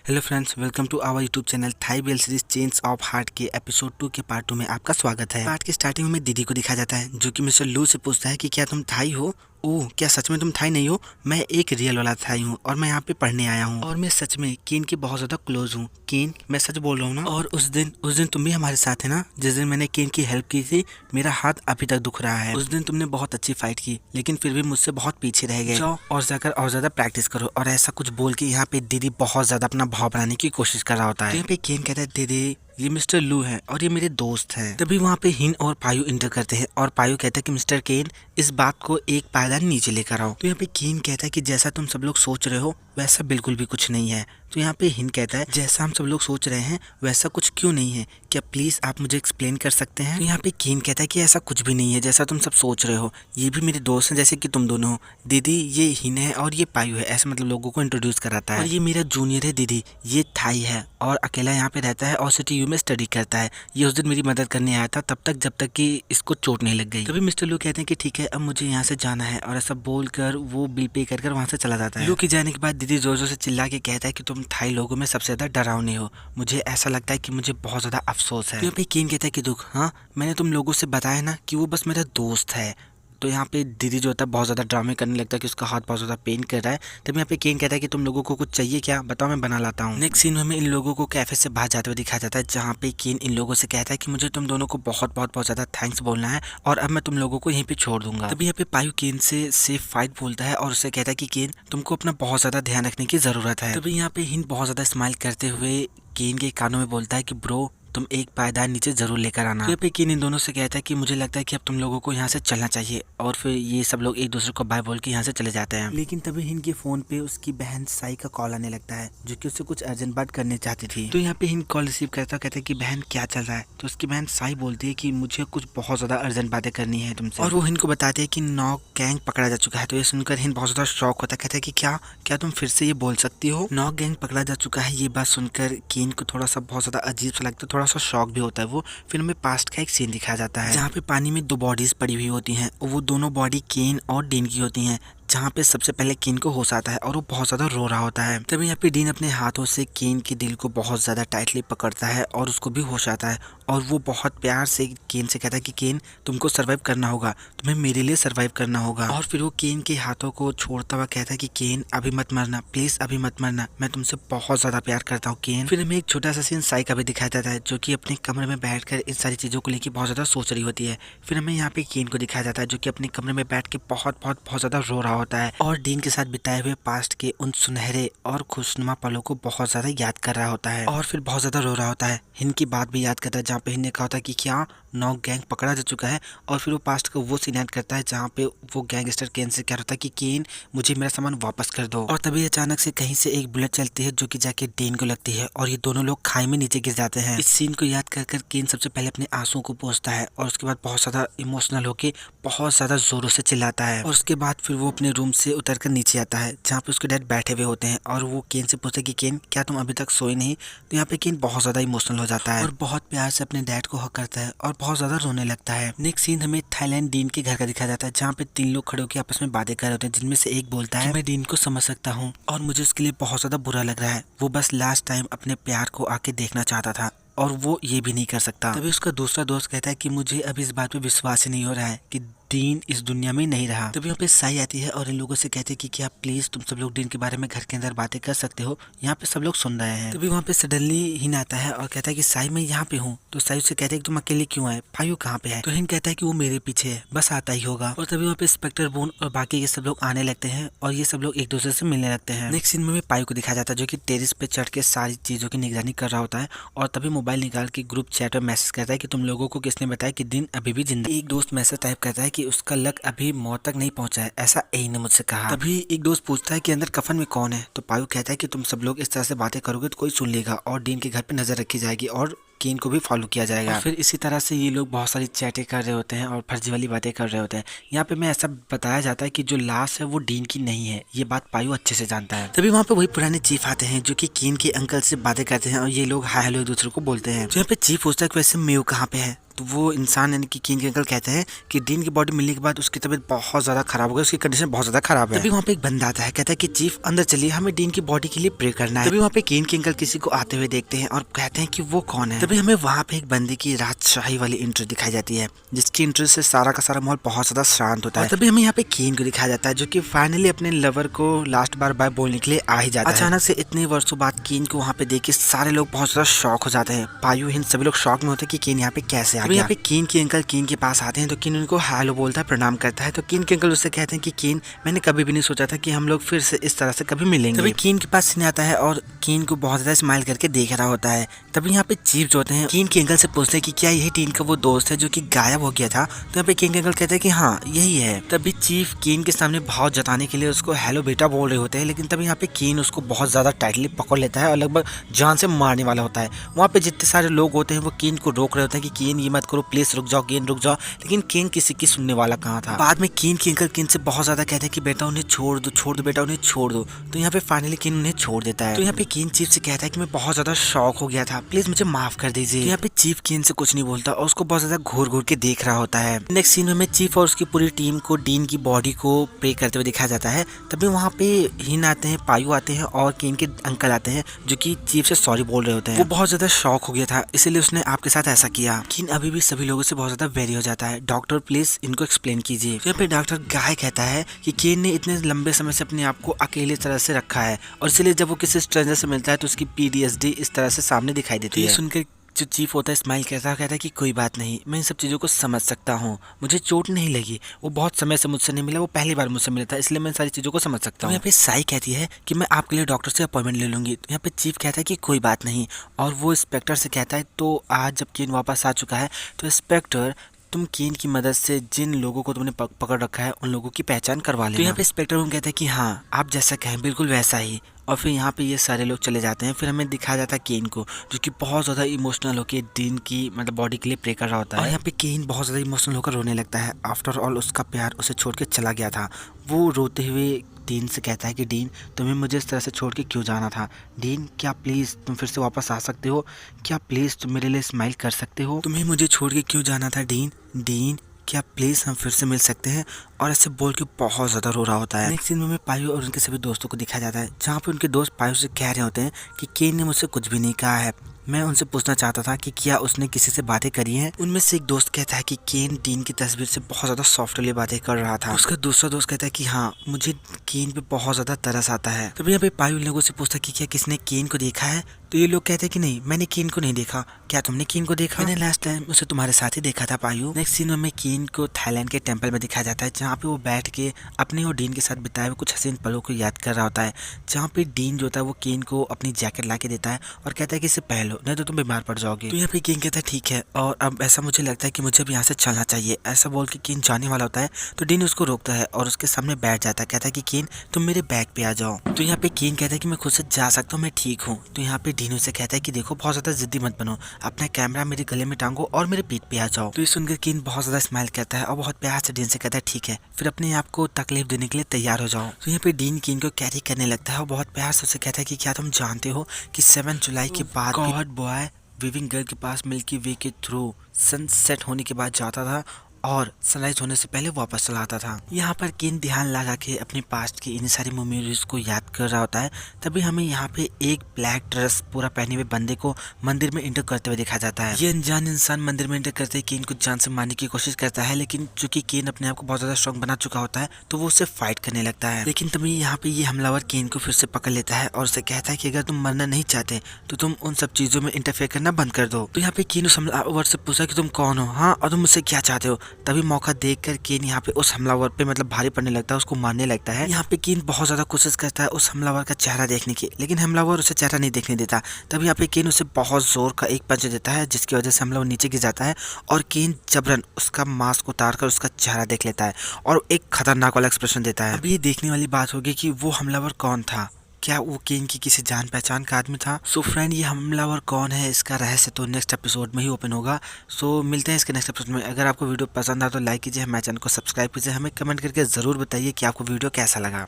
Hello friends, welcome to our YouTube channel Thai bell series change of heart के episode 2 के part 2 में आपका स्वागत है। पार्ट की स्टार्टिंग में दीदी को दिखाया जाता है जो कि मिस्टर लू से पूछता है कि क्या तुम थाई हो। ओह, क्या सच में तुम थाई नहीं हो? मैं एक रियल वाला थाई हूँ और मैं यहाँ पे पढ़ने आया हूँ और मैं सच में केन की बहुत ज्यादा क्लोज हूँ। केन, मैं सच बोल रहा हूँ ना? और उस दिन तुम भी हमारे साथ है ना, जिस दिन मैंने केन की हेल्प की थी। मेरा हाथ अभी तक दुख रहा है। उस दिन तुमने बहुत अच्छी फाइट की, लेकिन फिर भी मुझसे बहुत पीछे रह गए। जाओ और जाकर और ज्यादा प्रैक्टिस करो। और ऐसा कुछ बोल के यहाँ पे दीदी बहुत ज्यादा अपना भाव बनाने की कोशिश कर रहा होता है। तो यहाँ पे केन कहता है, दीदी ये मिस्टर लू है और ये मेरे दोस्त हैं। तभी वहाँ पे हिन और पायु इंटर करते हैं और पायु कहता है कि मिस्टर केन, इस बात को एक पायदान नीचे लेकर आओ। तो यहाँ पे केन कहता है कि जैसा तुम सब लोग सोच रहे हो वैसा बिल्कुल भी कुछ नहीं है। तो यहाँ पे हिन कहता है, जैसा हम सब लोग सोच रहे हैं वैसा कुछ क्यों नहीं है, क्या प्लीज आप मुझे एक्सप्लेन कर सकते हैं? तो यहाँ पे केन कहता है कि ऐसा कुछ भी नहीं है जैसा तुम सब सोच रहे हो। ये भी मेरे दोस्त हैं जैसे कि तुम दोनों हो। दीदी ये हिन है और ये पायु है, ऐसे मतलब लोगों को इंट्रोड्यूस कराता है। और ये मेरा जूनियर है दीदी, ये थाई है और अकेला यहाँ पे रहता है और सिटी यू में स्टडी करता है। ये उस दिन मेरी मदद करने आया था, तब तक जब तक कि इसको चोट नहीं लग गई। तभी मिस्टर लू कहते हैं कि ठीक है, अब मुझे यहाँ से जाना है। और ऐसा बोलकर वो बिल पे कर वहाँ से चला जाता है। लू के जाने के बाद दीदी जोर जोर से चिल्ला के कहता है कि तुम थाई लोगों में सबसे ज्यादा डरावने हो। मुझे ऐसा लगता है कि मुझे बहुत ज्यादा अफसोस है। तो यहाँ पे केन कहता है कि दुख, हाँ मैंने तुम लोगों से बताया ना कि वो बस मेरा दोस्त है। तो यहाँ पे दीदी जो होता है बहुत ज़्यादा ड्रामे करने लगता है कि उसका हाथ बहुत ज़्यादा पेन कर रहा है। तब यहाँ पे केन कहता है कि तुम लोगों को कुछ चाहिए क्या, बताओ मैं बना लाता हूँ। नेक्स्ट सीन में हमें इन लोगों को कैफे से बाहर जाते हुए दिखाया जाता है, जहाँ पे केन इन लोगों से कहता है कि मुझे तुम दोनों को बहुत बहुत बहुत ज़्यादा थैंक्स बोलना है और अब मैं तुम लोगों को यहीं पे छोड़ दूंगा। तभी यहाँ पे पायु केन से सेफ फाइट बोलता है और उसे कहता है कि केन तुमको अपना बहुत ज़्यादा ध्यान रखने की ज़रूरत है। तभी यहाँ पे हिन बहुत ज़्यादा स्माइल करते हुए केन के कानों में बोलता है कि ब्रो, तुम एक पायदान नीचे जरूर लेकर आना। तो पे केन इन दोनों से कहता है कि मुझे लगता है कि अब तुम लोगों को यहाँ से चलना चाहिए। और फिर ये सब लोग एक दूसरे को बाय बोल के यहाँ से चले जाते हैं। लेकिन तभी हिन के फोन पे उसकी बहन साई का कॉल आने लगता है, जो कि उससे कुछ अर्जेंट बात करनी चाहती थी। तो यहाँ पे हिन कॉल रिसीव करता कहता है कि बहन क्या चल रहा है। तो उसकी बहन साई बोलती है कि मुझे कुछ बहुत ज्यादा अर्जेंट बातें करनी है तुमसे। और वो हिन को बताते हैं कि नॉक गैंग पकड़ा जा चुका है। तो ये सुनकर हिन बहुत ज्यादा शॉक होता है, कहता है कि क्या तुम फिर से ये बोल सकती हो, नॉक गैंग पकड़ा जा चुका है? ये बात सुनकर केन को थोड़ा सा बहुत ज्यादा अजीब सा लगता है, थोड़ा सा शॉक भी होता है वो। फिर हमें पास्ट का एक सीन दिखाया जाता है, जहाँ पे पानी में दो बॉडीज पड़ी हुई होती हैं और वो दोनों बॉडी केन और डीन की होती हैं। जहाँ पे सबसे पहले केन को होश आता है और वो बहुत ज्यादा रो रहा होता है। तभी यहाँ पे डीन अपने हाथों से केन के दिल को बहुत ज्यादा टाइटली पकड़ता है और उसको भी होश आता है। और वो बहुत प्यार से केन से कहता है कि केन तुमको सर्वाइव करना होगा, तुम्हें मेरे लिए सर्वाइव करना होगा। और फिर वो केन के हाथों को छोड़ता हुआ कहता है कि केन अभी मत मरना, प्लीज अभी मत मरना, मैं तुमसे बहुत ज्यादा प्यार करता हूँ केन। फिर हमें एक छोटा सा सीन साई का भी दिखाया जाता है, जो कि अपने कमरे में बैठकर इन सारी चीजों को लेकर बहुत ज्यादा सोच रही होती है। फिर हमें यहाँ पे केन को दिखाया जाता है, जो कि अपने कमरे में बैठ के बहुत बहुत बहुत ज्यादा रो रहा होता है और डीन के साथ बिताए हुए पास्ट के उन सुनहरे और खुशनुमा पलों को बहुत ज्यादा याद कर रहा होता है। और फिर बहुत ज्यादा रो रहा होता है। हिन की बात भी याद करता है, जहाँ पे हिन ने कहा था कि क्या नॉक गैंग पकड़ा जा चुका है। और फिर वो पास्ट का वो सीन याद करता है, जहाँ पे वो गैंगस्टर केन से कह रहा था कि केन मुझे मेरा सामान वापस कर दो। और तभी अचानक से कहीं से एक बुलेट चलती है, जो कि जाके डीन को लगती है और ये दोनों लोग खाई में नीचे गिर जाते हैं। इस सीन को याद कर केन सबसे पहले अपने आंसुओं को पोंछता है और उसके बाद बहुत ज्यादा इमोशनल होके बहुत ज्यादा जोरों से चिल्लाता है। और उसके बाद फिर वो अपने रूम से उतर कर नीचे आता है, जहाँ पे उसके डैड बैठे हुए होते हैं और वो केन से पूछते कि केन क्या तुम अभी तक सोए नहीं? तो यहाँ पे केन बहुत ज्यादा इमोशनल हो जाता है और बहुत प्यार से अपने डैड को हक करता है और बहुत ज्यादा रोने लगता है। नेक्स्ट सीन हमें थाईलैंड डीन के घर का दिखाया जाता है, जहाँ पे तीन लोग खड़े होकर आपस में बातें कर रहे होते हैं, जिनमें से एक बोलता है मैं डीन को समझ सकता हूँ और मुझे उसके लिए बहुत ज्यादा बुरा लग रहा है। वो बस लास्ट टाइम अपने प्यार को आके देखना चाहता था और वो ये भी नहीं कर सकता। तभी उसका दूसरा दोस्त कहता है कि मुझे अभी इस बात पे विश्वास ही नहीं हो रहा है कि डीन इस दुनिया में नहीं रहा। तभी यहाँ पे साई आती है और इन लोगों से कहती है कि क्या प्लीज तुम सब लोग डीन के बारे में घर के अंदर बातें कर सकते हो, यहाँ पे सब लोग सुन रहे हैं। तभी वहाँ पे सडनली हिन आता है और कहता है कि साई मैं यहाँ पे हूँ। तो साई उससे कहते हैं कि तुम अकेले क्यों आए, पायु कहाँ पे है? तो हिन कहता है कि वो मेरे पीछे है, बस आता ही होगा। और तभी वहाँ पे इंस्पेक्टर बोन और बाकी के सब लोग आने लगते हैं और ये सब लोग एक दूसरे से मिलने लगते हैं। नेक्स्ट सीन में पायु को दिखाया जाता है, जो कि टेरिस पे चढ़ के सारी चीजों की निगरानी कर रहा होता है और तभी मोबाइल निकाल के ग्रुप चैट में मैसेज करता है कि तुम लोगों को किसने बताया कि डीन अभी भी जिंदा। एक दोस्त मैसेज टाइप करता है कि उसका लक अभी मौत तक नहीं पहुंचा है, ऐसा ए ने मुझसे कहा। तभी एक दोस्त पूछता है कि अंदर कफन में कौन है? तो पायु कहता है कि तुम सब लोग इस तरह से बातें करोगे तो कोई सुन लेगा और डीन के घर पे नजर रखी जाएगी और केन को भी फॉलो किया जाएगा। और फिर इसी तरह से ये लोग बहुत सारी चैटें कर रहे होते हैं और फर्जी वाली बातें कर रहे होते हैं। यहाँ पे मैं ऐसा बताया जाता है कि जो लाश है वो डीन की नहीं है, ये बात पायु अच्छे से जानता है। तभी वहाँ पे वही पुराने चीफ आते हैं जो कि केन के अंकल से बातें करते हैं और ये लोग हाय हेलो एक दूसरे को बोलते हैं। तो यहाँ पे चीफ पूछता है कि वैसे मेव कहाँ पे है। तो वो इंसान यानी कि केन के अंकल कहते हैं कि डीन की बॉडी मिलने के बाद उसकी तबीयत बहुत ज़्यादा खराब हो गई, उसकी कंडीशन बहुत ज़्यादा खराब है। तभी वहाँ पे एक बंदा आता है, कहता है कि चीफ अंदर चलिए, हमें डीन की बॉडी के लिए प्रे करना है। तभी वहाँ पे केन के अंकल किसी को आते हुए देखते हैं और कहते हैं कि वो कौन है। तभी हमें वहाँ पे एक बंदे की राजशाही वाली इंट्रो दिखाई जाती है, जिसकी इंट्रो से सारा का सारा माहौल बहुत ज़्यादा शांत होता है। तभी हमें यहाँ पे केन को दिखाया जाता है जो कि फाइनली अपने लवर को लास्ट बार बाय बोलने के लिए आ ही जाता है। अचानक से इतने वर्षों बाद केन को वहाँ पे देख के सारे लोग बहुत ज़्यादा शॉक हो जाते हैं। पायु हिंद सभी लोग शॉक में होते हैं कि केन यहाँ पे कैसे आ गया। यहाँ पे केन के अंकल केन के पास आते हैं तो केन उनको हेलो बोलता है, प्रणाम करता है। तो केन के अंकल उससे कहते हैं कि केन, मैंने कभी भी नहीं सोचा था कि हम लोग फिर से इस तरह से कभी मिलेंगे। तभी केन के पास सीन आता है और केन को बहुत ज्यादा स्माइल करके देख रहा होता है। तभी यहाँ पे चीफ जो होते हैं केन के अंकल से पूछते हैं कि क्या यही टीन का वो दोस्त है जो कि गायब हो गया था। तो यहाँ पे केन के अंकल कहते हैं कि हाँ यही है। तभी चीफ केन के सामने भाव जताने के लिए उसको हेलो बेटा बोल रहे होते हैं, लेकिन तभी यहाँ पे केन उसको बहुत ज्यादा टाइटली पकड़ लेता है और लगभग जान से मारने वाला होता है। वहाँ पे जितने सारे लोग होते हैं वो केन को रोक रहे होते हैं कि केन ये मत करो, प्लीज रुक जाओ केन रुक जाओ, लेकिन केन किसी की सुनने वाला कहाँ था। बाद में केन के अंकल केन से बहुत ज्यादा कहते हैं कि बेटा उन्हें छोड़ दो बेटा उन्हें छोड़ दो। तो यहाँ पे फाइनली केन उन्हें छोड़ देता है। तो यहाँ पे केन चीफ से कहता है कि मैं बहुत ज्यादा शॉक हो गया था, प्लीज मुझे माफ कर दीजिए। यहाँ पे चीफ केन से कुछ नहीं बोलता और उसको बहुत ज्यादा घूर घूर के देख रहा होता है। नेक्स्ट सीन में चीफ और उसकी पूरी टीम को डीन की बॉडी को प्रे करते हुए दिखाया जाता है। तभी वहाँ पे हिन आते हैं, पायु आते हैं और केन के अंकल आते हैं जो कि चीफ से सॉरी बोल रहे होते हैं। वो बहुत ज्यादा शॉक हो गया था, इसीलिए उसने आपके साथ ऐसा किया। केन अभी भी सभी लोगों से बहुत ज्यादा वेरी हो जाता है। डॉक्टर प्लीज इनको एक्सप्लेन कीजिए। यहाँ पे डॉक्टर गाय कहता है कि केन ने इतने लंबे समय से अपने आप को अकेले तरह से रखा है और इसलिए जब वो किसी स्ट्रेंजर से मिलता है तो उसकी PTSD इस तरह से सामने दिखाई देती है। सुनकर जो चीफ होता है स्माइल कहता है कि कोई बात नहीं, मैं इन सब चीज़ों को समझ सकता हूँ, मुझे चोट नहीं लगी, वो बहुत समय से मुझसे नहीं मिला, वो पहली बार मुझसे मिला था, इसलिए मैं सारी चीज़ों को समझ सकता हूँ। यहाँ पे साई कहती है कि मैं आपके लिए डॉक्टर से अपॉइंटमेंट ले लूँगी। तो यहाँ पे चीफ कहता है कि कोई बात नहीं, और वो इंस्पेक्टर से कहता है तो आज जब केन वापस आ चुका है तो इंस्पेक्टर तुम केन की मदद से जिन लोगों को तुमने पकड़ रखा है उन लोगों की पहचान करवा लेना। तो यहाँ पे इंस्पेक्टर उनको कहता है कि हाँ आप जैसा कहें बिल्कुल वैसा ही। और फिर यहाँ पे ये सारे लोग चले जाते हैं। फिर हमें दिखाया जाता है केन को जो कि बहुत ज़्यादा इमोशनल होकर डीन की मतलब बॉडी के लिए प्रे कर रहा होता है। और यहाँ पे केन बहुत ज़्यादा इमोशनल होकर रोने लगता है। आफ्टर ऑल उसका प्यार उसे छोड़ के चला गया था। वो रोते हुए डीन से कहता है कि डीन तुम्हें मुझे इस तरह से छोड़ के क्यों जाना था। डीन क्या प्लीज़ तुम फिर से वापस आ सकते हो, क्या प्लीज़ तुम मेरे लिए स्माइल कर सकते हो, तुम्हें मुझे छोड़ के क्यों जाना था डीन, डीन क्या प्लीज़ हम फिर से मिल सकते हैं। और ऐसे बोल के बहुत ज़्यादा रो रहा होता है। नेक्स्ट सीन में पायु और उनके सभी दोस्तों को दिखाया जाता है जहाँ पे उनके दोस्त पायु से कह रहे होते हैं कि केन ने मुझसे कुछ भी नहीं कहा है। मैं उनसे पूछना चाहता था कि क्या उसने किसी से बातें करी हैं। उनमें से एक दोस्त कहता है कि केन डीन की तस्वीर से बहुत ज़्यादा सॉफ्टली बातें कर रहा था। उसका दूसरा दोस्त कहता है कि हाँ मुझे केन पे बहुत ज़्यादा तरस आता है। तभी यहाँ पे पायु लोगों से पूछता है कि क्या किसने केन को देखा है। तो ये लोग कहते हैं कि नहीं मैंने केन को नहीं देखा। क्या तुमने केन को देखा? मैंने लास्ट टाइम उसे तुम्हारे साथ ही देखा था पायु। नेक्स्ट सीन में केन को थाईलैंड के टेंपल में दिखाया जाता है जहाँ पे वो बैठ के अपने और डीन के साथ बिताए हुए कुछ हसीन पलों को याद कर रहा होता है। जहाँ पे डीन जो होता है वो केन को अपनी जैकेट ला के देता है और कहता है कि इसे पहन लो नहीं तो तुम बीमार पड़ जाओगे। तो यहाँ पे केन कहता है ठीक है और अब ऐसा मुझे लगता है कि मुझे अब यहाँ से चलना चाहिए। ऐसा बोल के केन जाने वाला होता है तो डीन उसको रोकता है और उसके सामने बैठ जाता है। कहता है कि केन तुम मेरे बैग पे आ जाओ। तो यहाँ पे केन कहता है कि मैं खुद से जा सकता हूँ, मैं ठीक हूँ। तो यहाँ पे डीन उसे कहता है कि देखो बहुत ज्यादा जिद्दी मत बनो, अपना कैमरा मेरे गले में टांगो और मेरे पीठ पे आ जाओ। तो ये सुनकर केन बहुत ज्यादा स्माइल करता है और बहुत प्यार से डीन से कहता है ठीक है, फिर अपने आप को तकलीफ देने के लिए तैयार हो जाओ। तो यहाँ पे डीन केन को कैरी करने लगता है और बहुत प्यार से उसे कहता है कि क्या तुम जानते हो कि 7 जुलाई के बाद गॉड बॉय विविंग गर्ल के पास मिल्की वे के थ्रू सनसेट होने के बाद जाता था और सनराइज होने से पहले वापस चला आता था। यहाँ पर केन ध्यान लगा के अपने पास्ट की इन सारी मेमोरीज को याद कर रहा होता है। तभी हमें यहाँ पे एक ब्लैक ड्रेस पूरा पहने हुए बंदे को मंदिर में एंटर करते हुए दिखा जाता है। ये अनजान इंसान मंदिर में एंटर करते ही केन को जान से मारने की कोशिश करता है, लेकिन चूंकि केन अपने आप को बहुत ज्यादा स्ट्रॉन्ग बना चुका होता है तो वो उससे फाइट करने लगता है। लेकिन तभी यहाँ पे ये हमलावर केन को फिर से पकड़ लेता है और उसे कहता है कि अगर तुम मरना नहीं चाहते तो तुम उन सब चीजों में इंटरफेयर करना बंद कर दो। तो यहाँ पे केन उस हमलावर से पूछा कि तुम कौन हो, हाँ और तुम मुझसे क्या चाहते हो। तभी मौका देखकर केन यहाँ पे उस हमलावर पे मतलब भारी पड़ने लगता है, उसको मारने लगता है। यहाँ पे केन बहुत ज्यादा कोशिश करता है उस हमलावर का चेहरा देखने की, लेकिन हमलावर उसे चेहरा नहीं देखने देता। तभी यहाँ पे केन उसे बहुत जोर का एक पंच देता है जिसकी वजह से हमलावर नीचे गिर जाता है और केन जबरन उसका मास्क उतार कर उसका चेहरा देख लेता है और एक खतरनाक वाला एक्सप्रेशन देता है। अब ये देखने वाली बात होगी कि वो हमलावर कौन था। क्या वो केन की किसी जान पहचान का आदमी था? सो फ्रेंड, ये हमलावर कौन है, इसका रहस्य तो नेक्स्ट एपिसोड में ही ओपन होगा। सो मिलते हैं इसके नेक्स्ट एपिसोड में। अगर आपको वीडियो पसंद आया तो लाइक कीजिए, हमारे चैनल को सब्सक्राइब कीजिए, हमें कमेंट करके ज़रूर बताइए कि आपको वीडियो कैसा लगा।